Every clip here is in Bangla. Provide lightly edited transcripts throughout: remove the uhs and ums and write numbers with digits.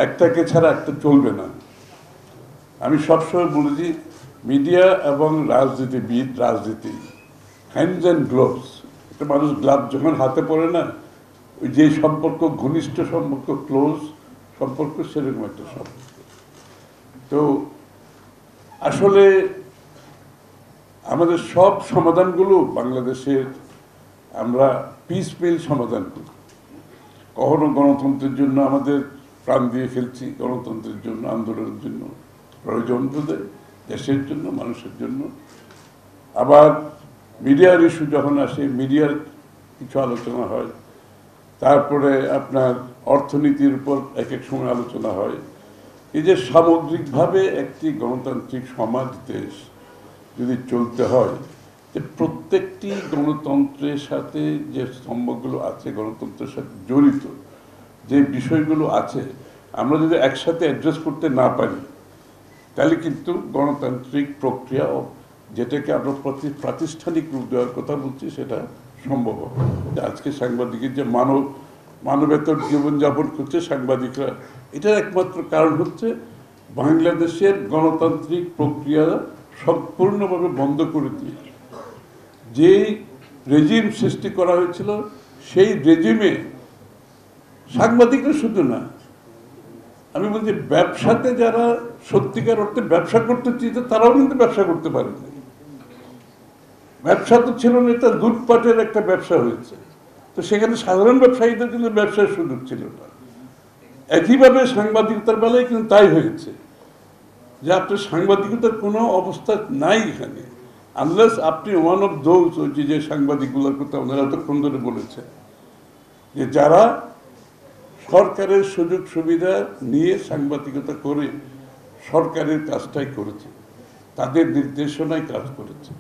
একটাকে ছাড়া একটা চলবে না। আমি সবসময় বলেছি মিডিয়া এবং রাজনীতি হ্যান্ডস অ্যান্ড গ্লোভস। একটা মানুষ গ্লাভ যখন হাতে পড়ে না, ওই যে সম্পর্ক, ঘনিষ্ঠ সম্পর্ক, ক্লোজ সম্পর্ক, সেরকম একটা সম্পর্ক। তো আসলে আমাদের সব সমাধানগুলো বাংলাদেশের আমরা পিসমিল সমাধান করি। কখনো গণতন্ত্রের জন্য আমাদের প্রাণ দিয়ে ফেলছি, গণতন্ত্রের জন্য, আন্দোলনের জন্য, প্রয়োজন বোধে দেশের জন্য, মানুষের জন্য। আবার মিডিয়ার ইস্যু যখন আসে, মিডিয়ার কিছু আলোচনা হয়। তারপরে আপনার অর্থনীতির উপর এক এক সময় আলোচনা হয়। এই যে সামগ্রিকভাবে একটি গণতান্ত্রিক সমাজ দেশ যদি চলতে হয়, যে প্রত্যেকটি গণতন্ত্রের সাথে যে স্তম্ভগুলো আছে, গণতন্ত্রের সাথে জড়িত যে বিষয়গুলো আছে, আমরা যদি একসাথে অ্যাড্রেস করতে না পারি, তাহলে কিন্তু গণতান্ত্রিক প্রক্রিয়া, যেটাকে আমরা প্রাতিষ্ঠানিক রূপ দেওয়ার কথা বলছি, সেটা সম্ভব হবে। আজকে সাংবাদিকের যে মানবেতর জীবনযাপন করছে সাংবাদিকরা, এটার একমাত্র কারণ হচ্ছে বাংলাদেশের গণতান্ত্রিক প্রক্রিয়া সম্পূর্ণভাবে বন্ধ করে দিয়ে যে রেজিম সৃষ্টি করা হয়েছিল, সেই রেজিমে সাংবাদিকরা শুধু না, আমি বলছি ব্যবসাতে যারা সত্যিকার অর্থে ব্যবসা করতে চেয়েছে, তারাও কিন্তু ব্যবসা করতে পারেনি। ব্যবসা তো ছিল না, এটা লুটপাটের একটা ব্যবসা হয়েছে। তো সেখানে সাধারণ ব্যবসায়ীদের কিন্তু ব্যবসার সুযোগ ছিল না। একইভাবে সাংবাদিকতার বেলায় কিন্তু তাই হয়েছে, যে আপনার সাংবাদিকতার কোনো অবস্থা নাই এখানে, আনলেস আপনি ওয়ান অফ দোজ, ওই যে সাংবাদিকগুলোর কথা ওনারা এতক্ষণ ধরে বলেছে, যে যারা সরকারের সুযোগ সুবিধা নিয়ে সাংবাদিকতা করে সরকারের কাজটাই করেছে, তাদের নির্দেশনায় কাজ করেছে।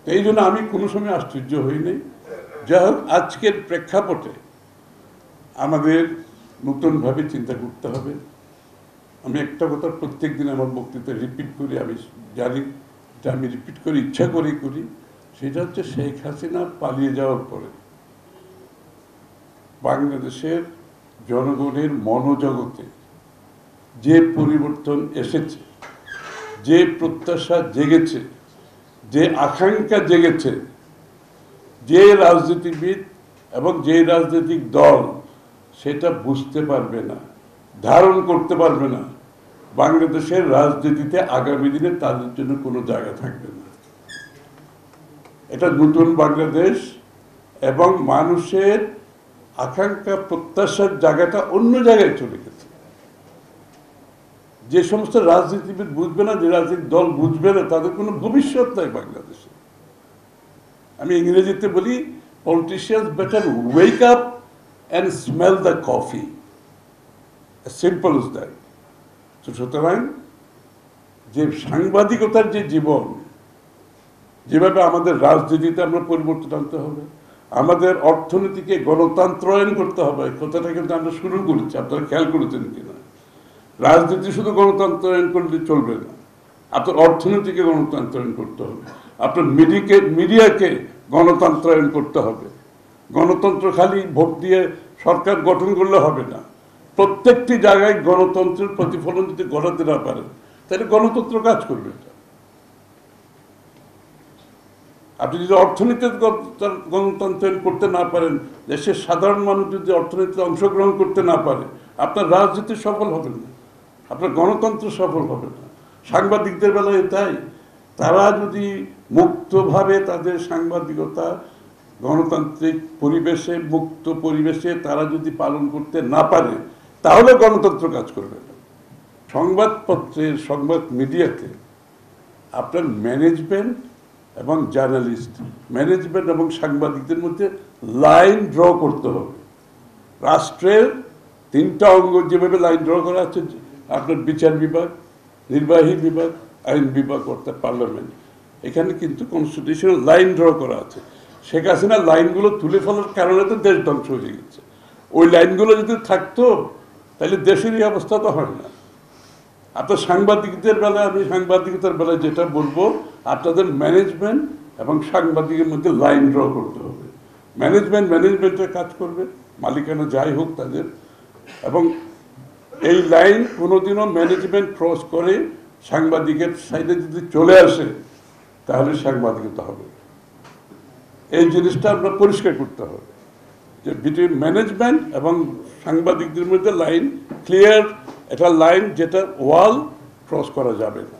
এই জন্য আমি কোনো সময় আশ্চর্য হইনি। যাই হোক, আজকের প্রেক্ষাপটে আমাদের নতুনভাবে চিন্তা করতে হবে। আমি একটা কথা প্রত্যেক দিন আমার বক্তৃতা রিপিট করি, আমি জানি যে আমি রিপিট করে ইচ্ছা করেই করি, সেটা হচ্ছে শেখ হাসিনা পালিয়ে যাওয়ার পরে বাংলাদেশের জনগণের মনোজগতে যে পরিবর্তন এসেছে, যে প্রত্যাশা জেগেছে, যে আকাঙ্ক্ষা জেগেছে, যে রাজনীতিবিদ এবং যে রাজনৈতিক দল সেটা বুঝতে পারবে না, ধারণ করতে পারবে না, বাংলাদেশের রাজনীতিতে আগামী দিনে তাদের জন্য কোনো জায়গা থাকবে না। এটা নতুন বাংলাদেশ এবং মানুষের আকাঙ্ক্ষা প্রত্যাশার জায়গাটা অন্য জায়গায় চলে গেছে। যে সমস্ত রাজনীতিবিদ বুঝবে না, যে রাজনৈতিক দল বুঝবে না, তাদের কোনো ভবিষ্যৎ নাই বাংলাদেশে। আমি ইংরেজিতে বলি, politicians better wake up and smell the coffee, simple is that. সুতরাং যে সাংবাদিকতার যে জীবন, যেভাবে আমাদের রাজনীতিতে আমরা পরিবর্তন আনতে হবে, আমাদের অর্থনীতিকে গণতন্ত্রায়ন করতে হবে, কথাটা কিন্তু আমরা শুরু করেছি, আপনারা খেয়াল করেছেন কিনা। রাজনীতি শুধু গণতন্ত্রায়ন করলে চলবে না, আপনার অর্থনীতিকে গণতন্ত্রায়ন করতে হবে, আপনার মিডিয়াকে গণতন্ত্রায়ন করতে হবে। গণতন্ত্র খালি ভোট দিয়ে সরকার গঠন করলে হবে না, প্রত্যেকটি জায়গায় গণতন্ত্রের প্রতিফলন যদি ঘটাতে না পারেন, তাহলে গণতন্ত্র কাজ করবে না। আপনি যদি অর্থনীতিতে গণতন্ত্রায়ন করতে না পারেন, দেশের সাধারণ মানুষ যদি অর্থনীতিতে অংশগ্রহণ করতে না পারে, আপনার রাজনীতি সফল হবে না, আপনার গণতন্ত্র সফল হবে না। সাংবাদিকদের বেলায় তাই, তারা যদি মুক্তভাবে তাদের সাংবাদিকতা গণতান্ত্রিক পরিবেশে, মুক্ত পরিবেশে তারা যদি পালন করতে না পারে, তাহলে গণতন্ত্র কাজ করবে না। সংবাদপত্রের, সংবাদ মিডিয়াতে আপনার ম্যানেজমেন্ট এবং জার্নালিস্ট, ম্যানেজমেন্ট এবং সাংবাদিকদের মধ্যে লাইন ড্র করতে হবে। রাষ্ট্রের তিনটা অঙ্গ যেভাবে লাইন ড্র করা আছে, আপনার বিচার বিভাগ, নির্বাহী বিভাগ, আইন বিভাগ অর্থাৎ পার্লামেন্ট, এখানে কিন্তু কনস্টিটিউশনাল লাইন ড্র করা আছে। শেখ হাসিনা লাইনগুলো তুলে ফেলার কারণে তো দেশ ধ্বংস হয়ে গেছে। ওই লাইনগুলো যদি থাকতো, তাহলে দেশের এই অবস্থা তো হয় না। আপনার সাংবাদিকদের বেলায়, আমি সাংবাদিকতার বেলায় যেটা বলবো, আপনাদের ম্যানেজমেন্ট এবং সাংবাদিকের মধ্যে লাইন ড্র করতে হবে। ম্যানেজমেন্টের কাজ করবে, মালিকানা যাই হোক তাদের, এবং এই লাইন কোনোদিনও ম্যানেজমেন্ট ক্রস করে সাংবাদিকের সাইডে যদি চলে আসে তাহলে সাংবাদিকতা হবে। এই জিনিসটা আমরা পরিষ্কার করতে হবে যে বিটুইন ম্যানেজমেন্ট এবং সাংবাদিকদের মধ্যে লাইন ক্লিয়ার, একটা লাইন যেটা ওয়াল ক্রস করা যাবে না।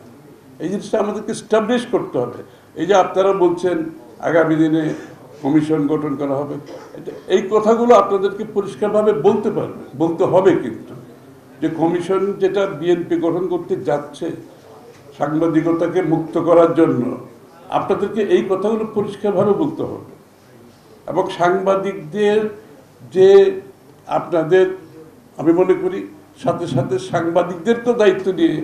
এই জিনিসটা আমাদেরকে স্টাবলিশ করতে হবে। এই যে আপনারা বলছেন আগামী দিনে কমিশন গঠন করা হবে, এই কথাগুলো আপনাদেরকে পরিষ্কারভাবে বলতে হবে, কিন্তু যে কমিশন যেটা বিএনপি গঠন করতে যাচ্ছে সাংবাদিকতাকে মুক্ত করার জন্য, আপনাদেরকে এই কথাগুলো পরিষ্কারভাবে বলতে হবে। এবং সাংবাদিকদের যে আপনাদের, আমি মনে করি সাথে সাথে সাংবাদিকদেরকেও দায়িত্ব নিয়ে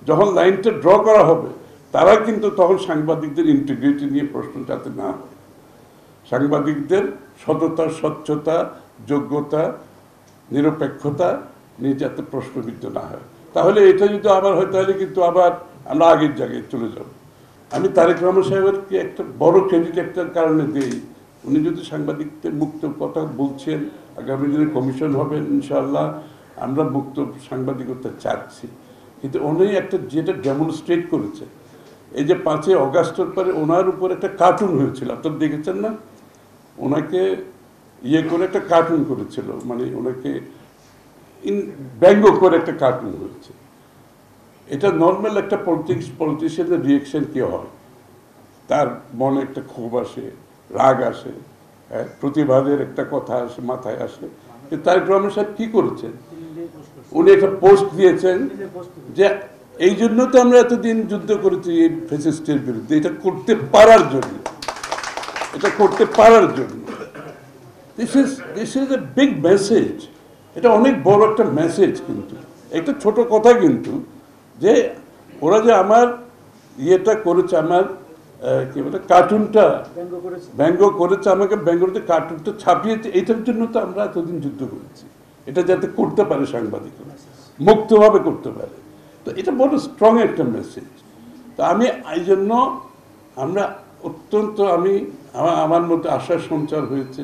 যখন লাইনটা ড্র করা হবে, তারা কিন্তু তখন সাংবাদিকদের ইন্টিগ্রিটি নিয়ে প্রশ্ন যাতে না হয়, সাংবাদিকদের সততা, স্বচ্ছতা, যোগ্যতা, নিরপেক্ষতা নিয়ে যাতে প্রশ্নবিদ্ধ না হয়। তাহলে এটা যদি আবার হয় তাহলে কিন্তু আবার আমরা আগের জায়গায় চলে যাব। আমি তারেক রহমান সাহেবেরকে একটা বড় ক্রেডিট একটা কারণে দিই, উনি যদি সাংবাদিকদের মুক্ত কথা বলছেন, আগামী দিনে কমিশন হবে ইনশাআল্লাহ, আমরা মুক্ত সাংবাদিকতা চাচ্ছি, কিন্তু উনি একটা যেটা ডেমনস্ট্রেট করেছে, এই যে 5ই অগাস্টের পরে ওনার উপর একটা কার্টুন হয়েছিল, আপনারা দেখেছেন না? ওনাকে করে একটা কার্টুন করেছিল, মানে ওনাকে ব্যঙ্গ করে একটা কার্টুন হয়েছে। এটা নর্মাল একটা পলিটিশিয়ানের রিয়েকশন কি হয়, তার মনে একটা ক্ষোভ আসে, রাগ আসে, হ্যাঁ, প্রতিবাদের একটা কথা আসে, মাথায় আসে। তারেক রহমান সাহেব কি করেছেন, উনি একটা পোস্ট দিয়েছেন যে এই জন্য তো আমরা এতদিন যুদ্ধ করেছি এই ফ্যাসিস্টের বিরুদ্ধে, এটা করতে পারার জন্য, এটা করতে পারার জন্য। This is a big message, এটা অনেক বড় একটা মেসেজ। কিন্তু একটা ছোট কথা, কিন্তু যে ওরা যে আমার ইয়েটা করেছে, আমার কি বলে কার্টুনটা ব্যঙ্গ করেছে, আমাকে ব্যঙ্গতে কার্টুনটা ছাপিয়েছে, এটার জন্য তো আমরা এতদিন যুদ্ধ করেছি, এটা যাতে করতে পারে সাংবাদিকরা, মুক্তভাবে করতে পারে। তো এটা বড় স্ট্রং একটা মেসেজ। তো আমি এই জন্য আমরা অত্যন্ত, আমার মধ্যে আশার সঞ্চার হয়েছে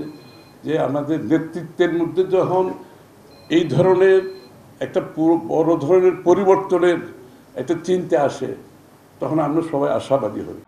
যে আমাদের নেতৃত্বের মধ্যে যখন এই ধরনের একটা বড় ধরনের পরিবর্তনের একটা চিন্তা আসে, তখন আমরা সবাই আশাবাদী হই।